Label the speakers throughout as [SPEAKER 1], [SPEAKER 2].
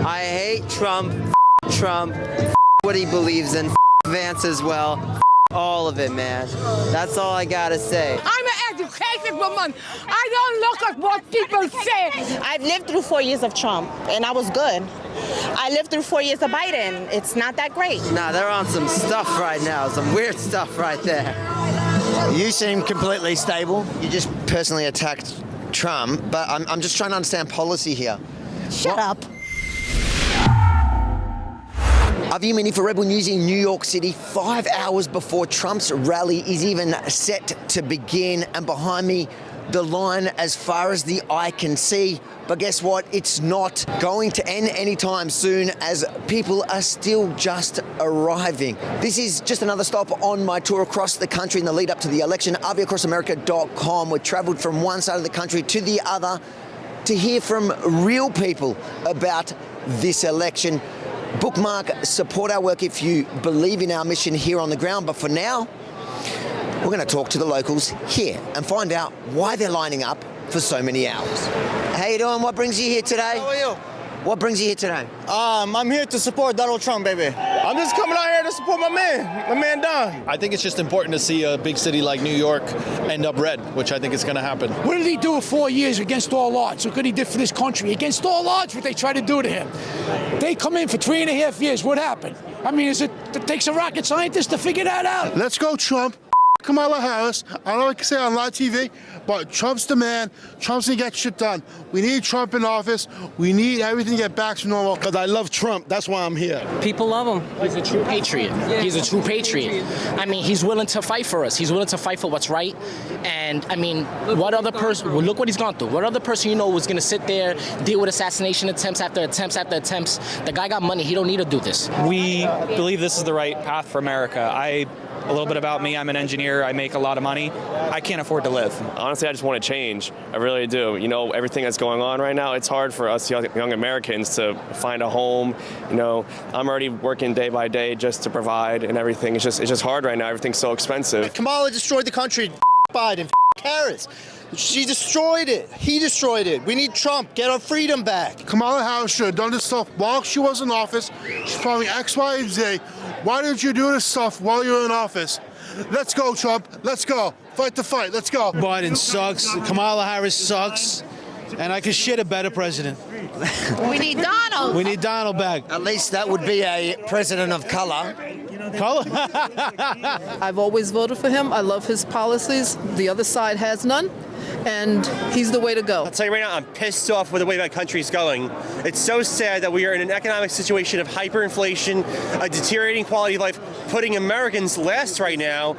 [SPEAKER 1] I hate Trump, Trump, what he believes in, Vance as well, all of it, man. That's all I gotta say.
[SPEAKER 2] I'm an educated woman. I don't look at what people say.
[SPEAKER 3] I've lived through 4 years of Trump, and I was good. I lived through 4 years of Biden. It's not that great.
[SPEAKER 1] Nah, they're on some stuff right now, some weird stuff right there.
[SPEAKER 4] You seem completely stable. You just personally attacked Trump, but I'm just trying to understand policy here.
[SPEAKER 3] Shut up.
[SPEAKER 4] Avi Mini for Rebel News in New York City, 5 hours before Trump's rally is even set to begin, and behind me, the line as far as the eye can see. But guess what? It's not going to end anytime soon, as people are still just arriving. This is just another stop on my tour across the country in the lead up to the election. AviAcrossAmerica.com. We traveled from one side of the country to the other to hear from real people about this election. Bookmark, support our work if you believe in our mission here on the ground. But for now, we're going to talk to the locals here and find out why they're lining up for so many hours. How you doing? What brings you here today?
[SPEAKER 5] How are you?
[SPEAKER 4] What brings you here today?
[SPEAKER 5] I'm here to support Donald Trump, baby. I'm just coming out here to support my man Don.
[SPEAKER 6] I think it's just important to see a big city like New York end up red, which I think is going to happen.
[SPEAKER 7] What did he do in 4 years against all odds? What could he did for this country? Against all odds, what they tried to do to him. They come in for 3.5 years. What happened? I mean, it takes a rocket scientist to figure that out.
[SPEAKER 8] Let's go, Trump. Kamala Harris. I don't like to say it on live TV, but Trump's the man. Trump's gonna get shit done. We need Trump in office. We need everything to get back to normal.
[SPEAKER 6] Because I love Trump. That's why I'm here.
[SPEAKER 9] People love him. He's a true patriot. He's a true patriot. I mean, he's willing to fight for us. He's willing to fight for what's right. And, I mean, what other person, well, look what he's gone through. What other person you know was going to sit there, deal with assassination attempts after attempts after attempts? The guy got money. He don't need to do this.
[SPEAKER 10] We believe this is the right path for America. A little bit about me, I'm an engineer, I make a lot of money. I can't afford to live.
[SPEAKER 11] Honestly, I just want to change. I really do. You know, everything that's going on right now, it's hard for us young Americans to find a home. You know, I'm already working day by day just to provide and everything. It's just hard right now. Everything's so expensive.
[SPEAKER 5] Kamala destroyed the country. Biden, Harris. She destroyed it. He destroyed it. We need Trump. Get our freedom back.
[SPEAKER 8] Kamala Harris should have done this stuff while she was in office. She's probably X, Y, and Z. Why didn't you do this stuff while you were in office? Let's go, Trump. Let's go. Fight the fight. Let's go.
[SPEAKER 6] Biden sucks. Kamala Harris sucks. And I could shit a better president.
[SPEAKER 2] We need Donald.
[SPEAKER 6] We need Donald back.
[SPEAKER 4] At least that would be a president of color.
[SPEAKER 6] Color?
[SPEAKER 12] I've always voted for him. I love his policies. The other side has none. And he's the way to go.
[SPEAKER 5] I'll tell you right now, I'm pissed off with the way my country's going. It's so sad that we are in an economic situation of hyperinflation, a deteriorating quality of life, putting Americans last right now,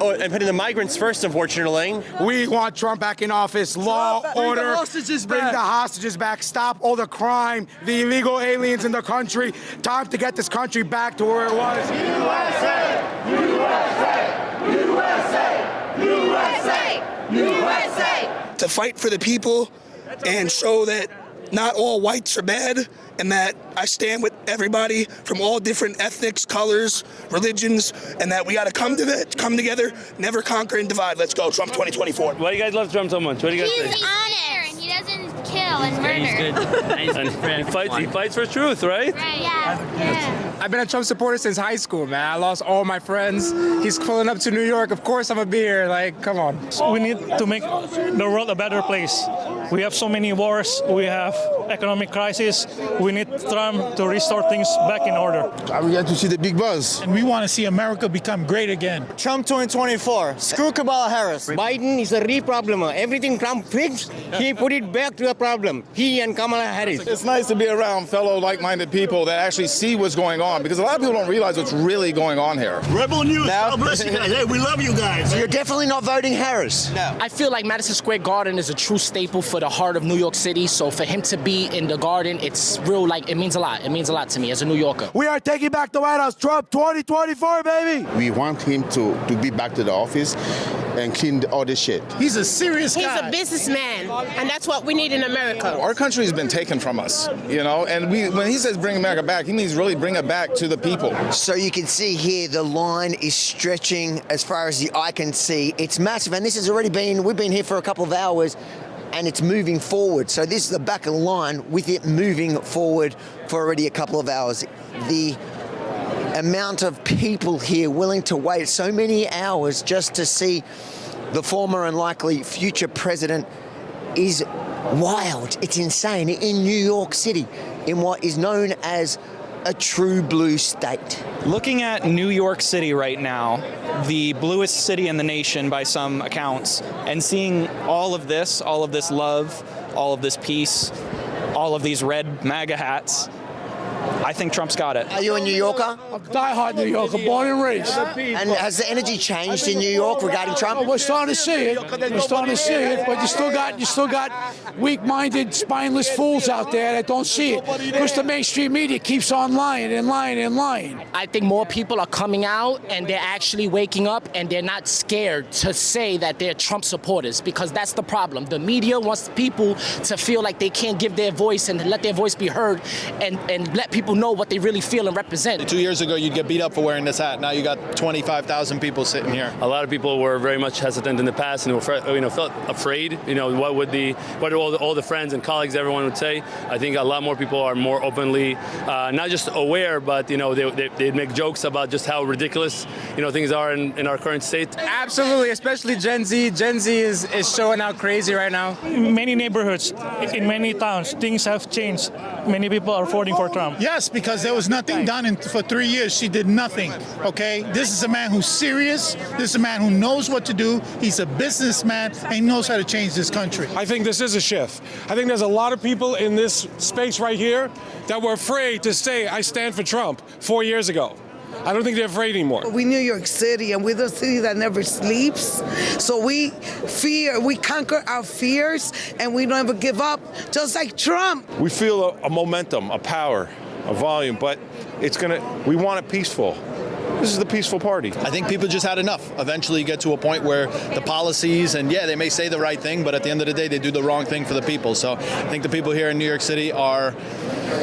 [SPEAKER 5] and putting the migrants first, unfortunately.
[SPEAKER 7] We want Trump back in office. Law, order. Bring the hostages back. Stop all the crime, the illegal aliens in the country. Time to get this country back to where it was.
[SPEAKER 2] USA! USA! USA! USA! USA!
[SPEAKER 13] To fight for the people and show that not all whites are bad, and that I stand with everybody from all different ethnics, colors, religions, and that we got to come together, never conquer and divide. Let's go, Trump 2024.
[SPEAKER 11] Why do you guys love Trump so much? What do you guys think?
[SPEAKER 14] He's honest and he doesn't kill and murder.
[SPEAKER 11] He's good. And he fights for truth, right?
[SPEAKER 14] Right, yeah.
[SPEAKER 7] I've been a Trump supporter since high school, man. I lost all my friends. He's pulling up to New York. Of course I'm gonna be here. Like, come on.
[SPEAKER 15] We need to make the world a better place. We have so many wars. We have economic crisis. We need Trump to restore things back in order.
[SPEAKER 8] We got to see the big buzz.
[SPEAKER 7] And we want to see America become great again.
[SPEAKER 5] Trump 2024. Screw Kamala Harris.
[SPEAKER 9] Biden is a real problemer. Everything Trump fixed, he put it back to a problem. He and Kamala Harris.
[SPEAKER 16] It's nice to be around fellow like-minded people that actually see what's going on, because a lot of people don't realize what's really going on here.
[SPEAKER 13] Rebel News, God bless you guys. Hey, we love you guys.
[SPEAKER 4] So you're definitely not voting Harris?
[SPEAKER 5] No.
[SPEAKER 9] I feel like Madison Square Garden is a true staple for the heart of New York City. So for him to be in the Garden, it's real, like, it means a lot. It means a lot to me as a New Yorker.
[SPEAKER 7] We are taking back the White House. Trump 2024, baby.
[SPEAKER 8] We want him to be back to the office and clean all this shit.
[SPEAKER 7] He's a serious guy.
[SPEAKER 2] He's a businessman, and that's what we need in America.
[SPEAKER 16] Our country has been taken from us, you know, and when he says bring America back, he means really bring it back to the people.
[SPEAKER 4] So you can see here the line is stretching as far as the eye can see. It's massive, and this has already been, we've been here for a couple of hours, and it's moving forward. So this is the back of the line with it moving forward for already a couple of hours. The amount of people here willing to wait so many hours just to see the former and likely future president is wild. It's insane. In New York City, in what is known as a true blue state.
[SPEAKER 10] Looking at New York City right now, the bluest city in the nation by some accounts, and seeing all of this love, all of this peace, all of these red MAGA hats, I think Trump's got it.
[SPEAKER 4] Are you a New Yorker?
[SPEAKER 7] I'm a diehard New Yorker, born and raised.
[SPEAKER 4] And has the energy changed in New York regarding Trump?
[SPEAKER 7] We're starting to see it. We're starting to see it, but you still got weak-minded, spineless fools out there that don't see it because the mainstream media keeps on lying and lying and lying.
[SPEAKER 9] I think more people are coming out and they're actually waking up and they're not scared to say that they're Trump supporters, because that's the problem. The media wants people to feel like they can't give their voice and let their voice be heard and let people know what they really feel and represent.
[SPEAKER 17] 2 years ago, you'd get beat up for wearing this hat. Now you got 25,000 people sitting here.
[SPEAKER 18] A lot of people were very much hesitant in the past and were, felt afraid. What all the friends and colleagues, everyone would say. I think a lot more people are more openly, not just aware, but they make jokes about just how ridiculous things are in our current state.
[SPEAKER 19] Absolutely, especially Gen Z. Gen Z is showing out crazy right now.
[SPEAKER 15] In many neighborhoods, in many towns, things have changed. Many people are voting for Trump.
[SPEAKER 6] Yes, because there was nothing done for 3 years. She did nothing, okay? This is a man who's serious. This is a man who knows what to do. He's a businessman, and he knows how to change this country.
[SPEAKER 20] I think this is a shift. I think there's a lot of people in this space right here that were afraid to say, I stand for Trump 4 years ago. I don't think they're afraid anymore.
[SPEAKER 2] We New York City, and we're the city that never sleeps. So we conquer our fears, and we don't ever give up, just like Trump.
[SPEAKER 21] We feel a momentum, a power, a volume, but we want it peaceful. This is the peaceful party.
[SPEAKER 17] I think people just had enough. Eventually you get to a point where the policies, and yeah, they may say the right thing, but at the end of the day, they do the wrong thing for the people. So I think the people here in New York City are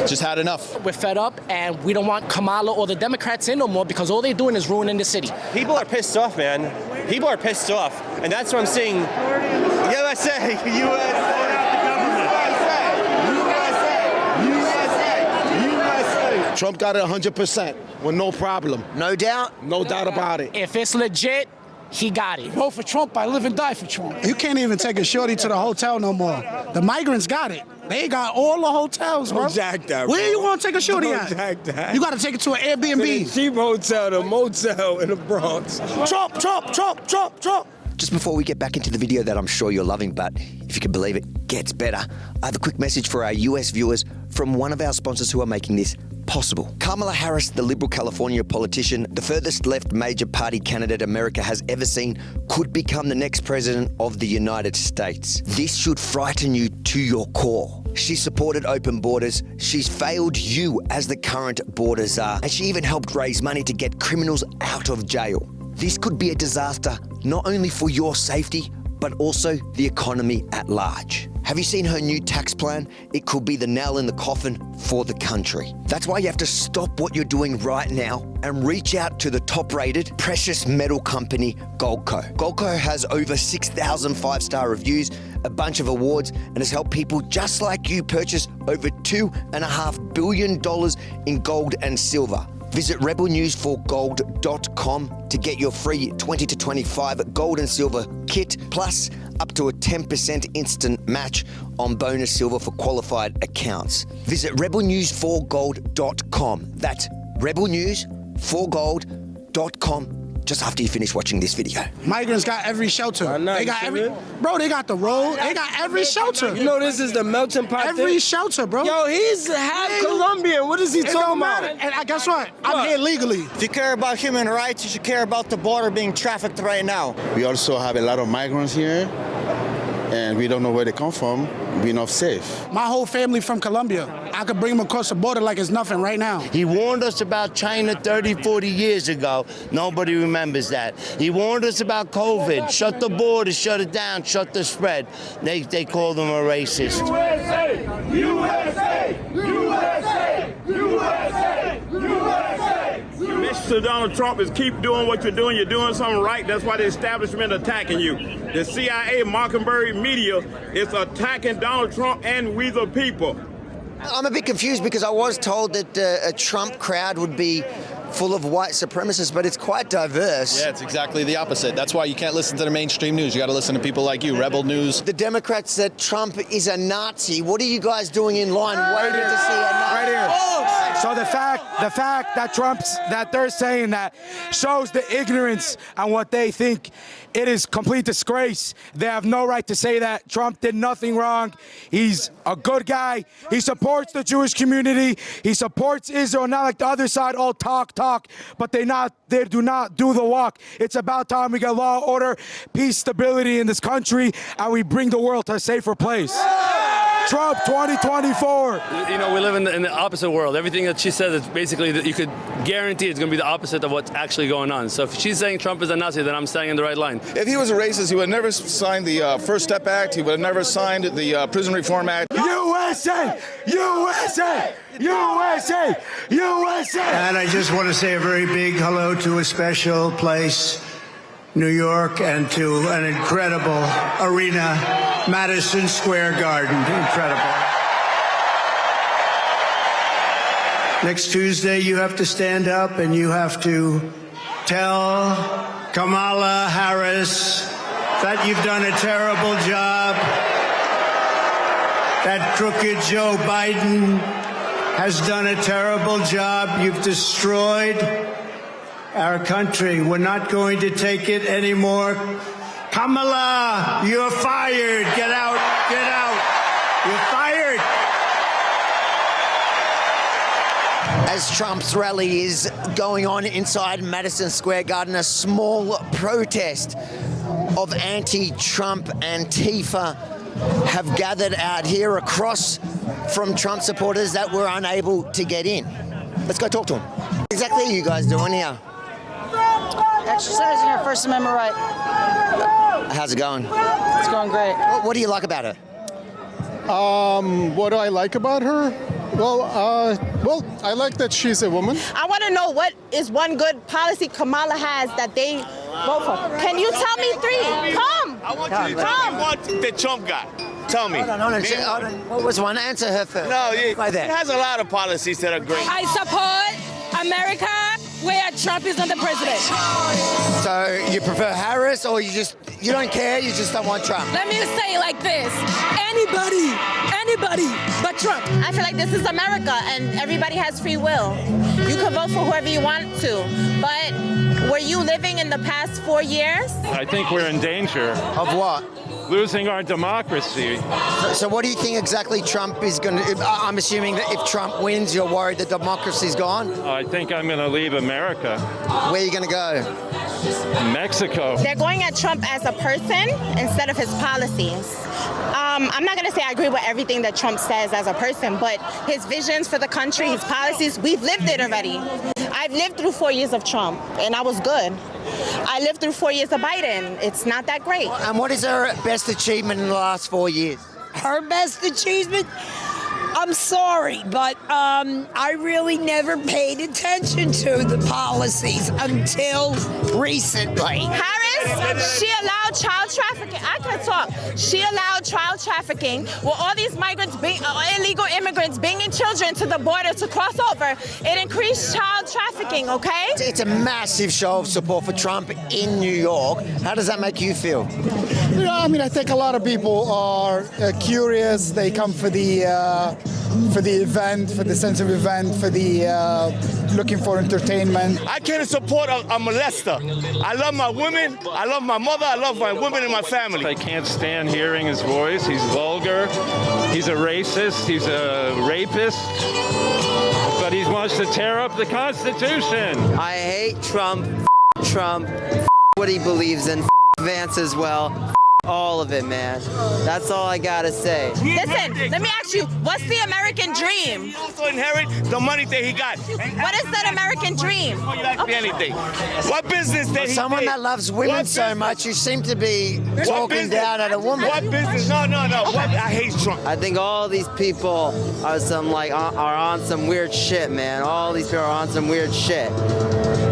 [SPEAKER 17] just had enough.
[SPEAKER 9] We're fed up, and we don't want Kamala or the Democrats in no more, because all they're doing is ruining the city.
[SPEAKER 5] People are pissed off, man. People are pissed off, and that's what I'm seeing. USA,
[SPEAKER 22] Trump got it 100% with no problem.
[SPEAKER 4] No doubt?
[SPEAKER 22] No doubt about it.
[SPEAKER 9] If it's legit, he got it.
[SPEAKER 7] Vote for Trump, I live and die for Trump.
[SPEAKER 23] You can't even take a shorty to the hotel no more. The migrants got it. They got all the hotels, bro.
[SPEAKER 22] Don't jack that,
[SPEAKER 23] Where
[SPEAKER 22] bro.
[SPEAKER 23] you want to take a shorty
[SPEAKER 22] Don't
[SPEAKER 23] at?
[SPEAKER 22] jack that.
[SPEAKER 23] You got to take it to an Airbnb.
[SPEAKER 22] To the cheap hotel, the motel in the Bronx.
[SPEAKER 23] Trump, Trump, Trump, Trump, Trump.
[SPEAKER 4] Just before we get back into the video that I'm sure you're loving, but if you can believe it, gets better, I have a quick message for our US viewers from one of our sponsors who are making this possible. Kamala Harris, the Liberal California politician, the furthest left major party candidate America has ever seen, could become the next president of the United States. This should frighten you to your core. She supported open borders, she's failed you as the current border czar, and she even helped raise money to get criminals out of jail. This could be a disaster not only for your safety, but also the economy at large. Have you seen her new tax plan? It could be the nail in the coffin for the country. That's why you have to stop what you're doing right now and reach out to the top-rated precious metal company, Goldco. Goldco has over 6,000 five-star reviews, a bunch of awards, and has helped people just like you purchase over $2.5 billion in gold and silver. Visit rebelnews4gold.com to get your free 20 to 25 gold and silver kit, plus up to a 10% instant match on bonus silver for qualified accounts. Visit rebelnews4gold.com. That's rebelnews4gold.com just after you finish watching this video.
[SPEAKER 23] Migrants got every shelter. They got every, bro, they got the road. They got every shelter.
[SPEAKER 22] You know this is the melting pot
[SPEAKER 23] Every
[SPEAKER 22] thing?
[SPEAKER 23] shelter, bro.
[SPEAKER 22] Yo, he's half Colombian. What is he talking about?
[SPEAKER 23] And guess what? I'm here legally.
[SPEAKER 24] If you care about human rights, you should care about the border being trafficked right now.
[SPEAKER 22] We also have a lot of migrants here, and we don't know where they come from. We're not safe.
[SPEAKER 23] My whole family from Colombia. I could bring them across the border like it's nothing right now.
[SPEAKER 25] He warned us about China 30, 40 years ago. Nobody remembers that. He warned us about COVID. Shut the borders, shut it down, shut the spread. They called him a racist.
[SPEAKER 26] USA! USA! USA! USA! USA!
[SPEAKER 27] Mr. Donald Trump is keep doing what you're doing. You're doing something right. That's why the establishment attacking you. The CIA, Mockingbird media is attacking Donald Trump and we the people.
[SPEAKER 4] I'm a bit confused because I was told that a Trump crowd would be full of white supremacists, but it's quite diverse.
[SPEAKER 17] Yeah, it's exactly the opposite. That's why you can't listen to the mainstream news. You got to listen to people like you, Rebel News.
[SPEAKER 4] The Democrats said Trump is a Nazi. What are you guys doing in line waiting to see a Nazi?
[SPEAKER 1] Right here. So the fact that they're saying that shows the ignorance on what they think. It is complete disgrace. They have no right to say that. Trump did nothing wrong. He's a good guy. He supports the Jewish community. He supports Israel, not like the other side, all talk, but they do not do the walk. It's about time we get law, order, peace, stability in this country, and we bring the world to a safer place. Trump 2024.
[SPEAKER 18] You know, we live in the opposite world. Everything that she says is basically that you could guarantee it's going to be the opposite of what's actually going on. So if she's saying Trump is a Nazi, then I'm staying in the right line.
[SPEAKER 16] If he was a racist, he would have never signed the First Step Act. He would have never signed the Prison Reform Act.
[SPEAKER 1] USA! USA! USA! USA!
[SPEAKER 3] And I just want to say a very big hello to a special place, New York, and to an incredible arena, Madison Square Garden. Incredible. Next Tuesday, you have to stand up and you have to tell Kamala Harris that you've done a terrible job, that crooked Joe Biden has done a terrible job. You've destroyed our country. We're not going to take it anymore. Kamala, you're fired. Get out. Get out. You're fired.
[SPEAKER 4] As Trump's rally is going on inside Madison Square Garden, a small protest of anti-Trump Antifa have gathered out here across from Trump supporters that were unable to get in. Let's go talk to them. What exactly are you guys doing here?
[SPEAKER 8] Exercising our First Amendment right.
[SPEAKER 4] How's it going?
[SPEAKER 8] It's going great.
[SPEAKER 4] What do you like about her?
[SPEAKER 11] What do I like about her? Well, I like that she's a woman.
[SPEAKER 12] I want to know what is one good policy Kamala has that they vote for. Can you tell me three? Come.
[SPEAKER 25] I want you to tell me what the Trump got. Tell me.
[SPEAKER 4] Hold on. What was one? Answer her first.
[SPEAKER 25] No,
[SPEAKER 4] he
[SPEAKER 25] has a lot of policies that are great.
[SPEAKER 13] I support America where Trump is not the president.
[SPEAKER 4] So you prefer Harris, or you don't care, you just don't want Trump?
[SPEAKER 13] Let me say it like this. Anybody but Trump.
[SPEAKER 12] I feel like this is America and everybody has free will. You can vote for whoever you want to, but were you living in the past 4 years?
[SPEAKER 21] I think we're in danger.
[SPEAKER 4] Of what?
[SPEAKER 21] Losing our democracy.
[SPEAKER 4] So what do you think exactly Trump is going to... I'm assuming that if Trump wins, you're worried that democracy's gone?
[SPEAKER 21] I think I'm going to leave America.
[SPEAKER 4] Where are you going to go?
[SPEAKER 21] Mexico.
[SPEAKER 12] They're going at Trump as a person instead of his policies. I'm not going to say I agree with everything that Trump says as a person, but his visions for the country, his policies, we've lived it already. I've lived through 4 years of Trump, and I was good. I lived through 4 years of Biden. It's not that great.
[SPEAKER 4] And what is her best achievement in the last 4 years?
[SPEAKER 14] Her best achievement? I'm sorry, but I really never paid attention to the policies until recently.
[SPEAKER 12] Harris, she allowed child trafficking. I can talk. She allowed child trafficking with all these migrants, illegal immigrants bringing children to the border to cross over. It increased child trafficking, okay?
[SPEAKER 4] It's a massive show of support for Trump in New York. How does that make you feel?
[SPEAKER 23] You know, I mean, I think a lot of people are curious. They come for the event, for the sense of event, for the looking for entertainment.
[SPEAKER 25] I can't support a molester. I love my women, I love my mother, I love my women and my family.
[SPEAKER 21] I can't stand hearing his voice. He's vulgar. He's a racist. He's a rapist. But he wants to tear up the Constitution.
[SPEAKER 28] I hate Trump, what he believes in, Vance as well. All of it, man. That's all I gotta say.
[SPEAKER 12] Listen, let me ask you, what's the American dream?
[SPEAKER 25] He also inherit the money that he got.
[SPEAKER 12] What is that American dream?
[SPEAKER 25] Anything. What business that he
[SPEAKER 4] Someone
[SPEAKER 25] did?
[SPEAKER 4] that loves women so much, you seem to be talking down at a woman.
[SPEAKER 25] What business? No. I hate Trump.
[SPEAKER 28] I think all these people are on some weird shit, man. All these people are on some weird shit.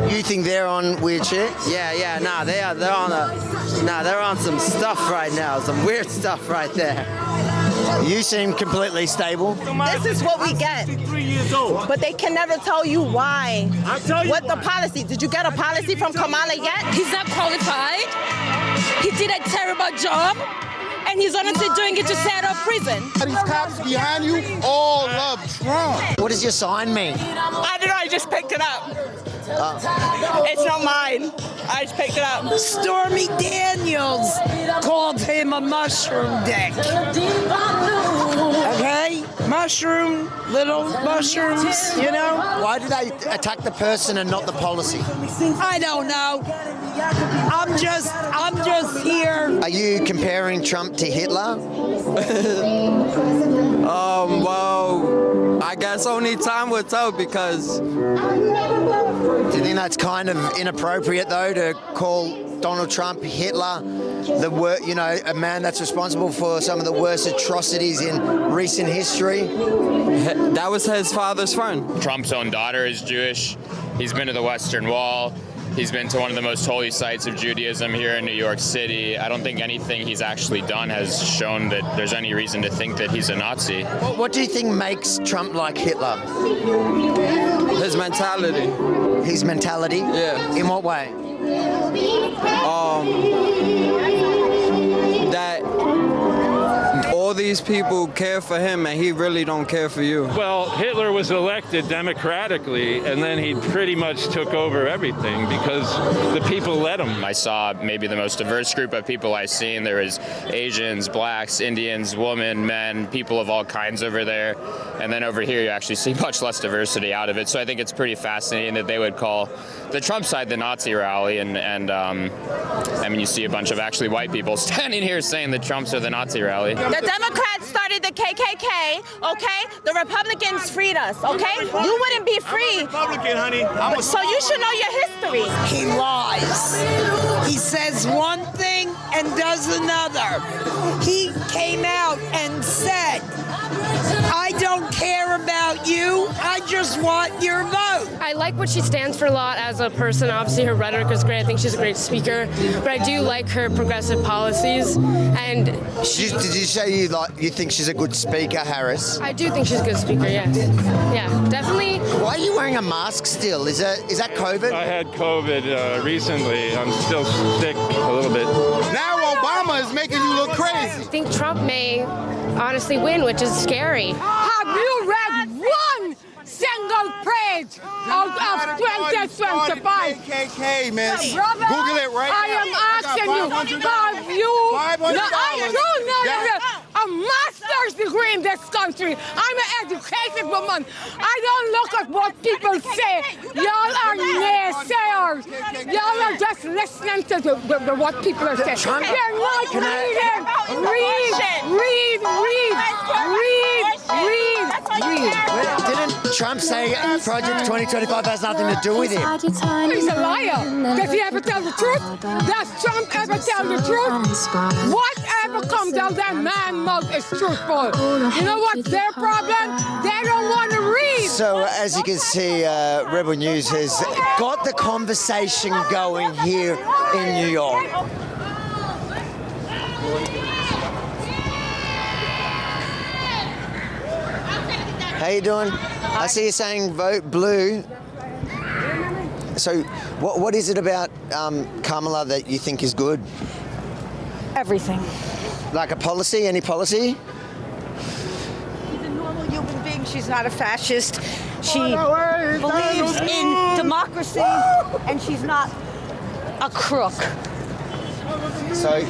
[SPEAKER 4] You think they're on weird shit?
[SPEAKER 28] Yeah. Nah, they're on some stuff right now. Some weird stuff right there.
[SPEAKER 4] You seem completely stable.
[SPEAKER 12] This is what we get.
[SPEAKER 27] 63 years old.
[SPEAKER 12] But they can never tell you why.
[SPEAKER 27] I tell you
[SPEAKER 12] what
[SPEAKER 27] why.
[SPEAKER 12] the policy. Did you get a policy from Kamala yet?
[SPEAKER 13] He's not qualified. He did a terrible job. And he's honestly doing it to stay out of prison.
[SPEAKER 22] These cops behind you all love Trump.
[SPEAKER 4] What does your sign mean?
[SPEAKER 8] I don't know. I just picked it up. It's not mine. I just picked it up.
[SPEAKER 14] Stormy Daniels called him a mushroom dick. Okay? Mushroom, little mushrooms, you know?
[SPEAKER 4] Why do they attack the person and not the policy?
[SPEAKER 14] I don't know. I'm just here.
[SPEAKER 4] Are you comparing Trump to Hitler?
[SPEAKER 28] Well, I guess only time will tell because.
[SPEAKER 4] Do you think that's kind of inappropriate, though, to call Donald Trump Hitler, a man that's responsible for some of the worst atrocities in recent history?
[SPEAKER 28] That was his father's friend.
[SPEAKER 2] Trump's own daughter is Jewish. He's been to the Western Wall. He's been to one of the most holy sites of Judaism here in New York City. I don't think anything he's actually done has shown that there's any reason to think that he's a Nazi.
[SPEAKER 4] What do you think makes Trump like Hitler?
[SPEAKER 28] His mentality.
[SPEAKER 4] His mentality?
[SPEAKER 28] Yeah.
[SPEAKER 4] In what way?
[SPEAKER 28] That all these people care for him and he really don't care for you.
[SPEAKER 21] Well, Hitler was elected democratically, and then he pretty much took over everything because the people let him.
[SPEAKER 2] I saw maybe the most diverse group of people I've seen. There was Asians, blacks, Indians, women, men, people of all kinds over there. And then over here, you actually see much less diversity out of it. So I think it's pretty fascinating that they would call the Trump side the Nazi rally. And I mean, you see a bunch of actually white people standing here saying that Trump's are the Nazi rally.
[SPEAKER 12] The Democrats started the KKK, okay? The Republicans freed us, okay? You wouldn't be free.
[SPEAKER 27] Republican, honey.
[SPEAKER 12] So you should know your history.
[SPEAKER 14] He lies. He says one thing and does another. He came out and said, I don't care about you. I just want your vote.
[SPEAKER 5] I like what she stands for a lot as a person. Obviously, her rhetoric is great. I think she's a great speaker. But I do like her progressive policies. And
[SPEAKER 4] did you say you think she's a good speaker, Harris?
[SPEAKER 5] I do think she's a good speaker. Yes. Yeah, definitely.
[SPEAKER 4] Why are you wearing a mask still? Is that COVID?
[SPEAKER 21] I had COVID recently. I'm still sick a little bit.
[SPEAKER 22] Now Obama is making you look crazy.
[SPEAKER 5] I think Trump may honestly win, which is scary.
[SPEAKER 13] Have you read one single page of 2025?
[SPEAKER 22] KKK, miss.
[SPEAKER 13] Brother,
[SPEAKER 22] Google it right
[SPEAKER 13] I
[SPEAKER 22] now.
[SPEAKER 13] am asking you, have you? I do know a master's degree in this country. I'm an educated woman. I don't look at what people say. Y'all are naysayers. Y'all are just listening to what people are saying. You're not reading. Read.
[SPEAKER 4] Didn't Trump say Project 2025 has nothing to do with him?
[SPEAKER 13] He's a liar. Does he ever tell the truth? Does Trump ever tell the truth? Whatever comes out that man's mouth is truthful. You know what's their problem? They don't want to read.
[SPEAKER 4] So, as you can see, Rebel News has got the conversation going here in New York. How you doing? I see you saying vote blue. So, what is it about Kamala that you think is good?
[SPEAKER 14] Everything.
[SPEAKER 4] Like a policy? Any policy?
[SPEAKER 14] She's a normal human being. She's not a fascist. She believes in democracy, and she's not a crook.
[SPEAKER 4] So,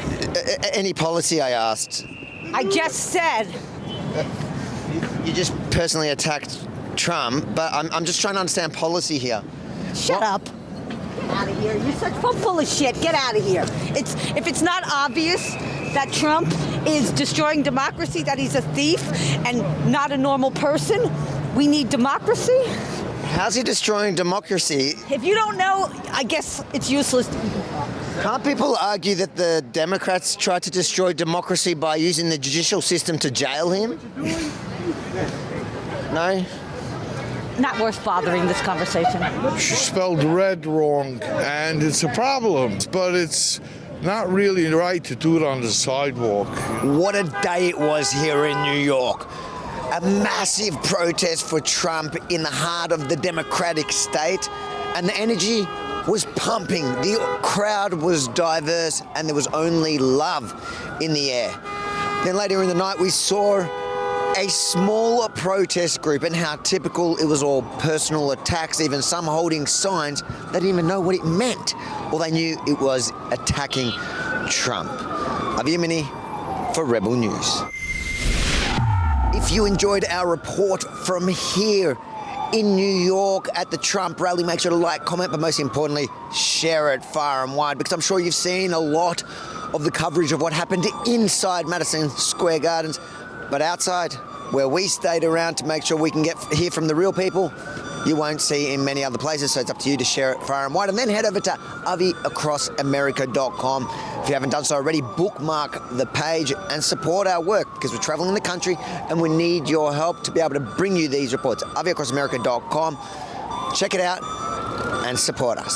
[SPEAKER 4] any policy, I asked?
[SPEAKER 14] I just said.
[SPEAKER 4] You just personally attacked Trump, but I'm just trying to understand policy here.
[SPEAKER 14] Shut up. Get out of here. You're such full of shit. Get out of here. If it's not obvious that Trump is destroying democracy, that he's a thief and not a normal person, we need democracy.
[SPEAKER 4] How's he destroying democracy?
[SPEAKER 14] If you don't know, I guess it's useless.
[SPEAKER 4] Can't people argue that the Democrats tried to destroy democracy by using the judicial system to jail him? No?
[SPEAKER 14] Not worth bothering this conversation.
[SPEAKER 6] She spelled red wrong, and it's a problem. But it's not really right to do it on the sidewalk.
[SPEAKER 4] What a day it was here in New York. A massive protest for Trump in the heart of the Democratic state, and the energy was pumping. The crowd was diverse and there was only love in the air. Then later in the night we saw a small protest group, and how typical it was all personal attacks, even some holding signs they didn't even know what it meant. All they knew it was attacking Trump. Avi Yemeni for Rebel News. If you enjoyed our report from here in New York at the Trump rally, make sure to like, comment, but most importantly, share it far and wide, because I'm sure you've seen a lot of the coverage of what happened inside Madison Square Gardens. But outside, where we stayed around to make sure we can hear from the real people, you won't see in many other places, so it's up to you to share it far and wide. And then head over to aviacrossamerica.com. If you haven't done so already, bookmark the page and support our work, because we're traveling the country and we need your help to be able to bring you these reports. aviacrossamerica.com. Check it out and support us.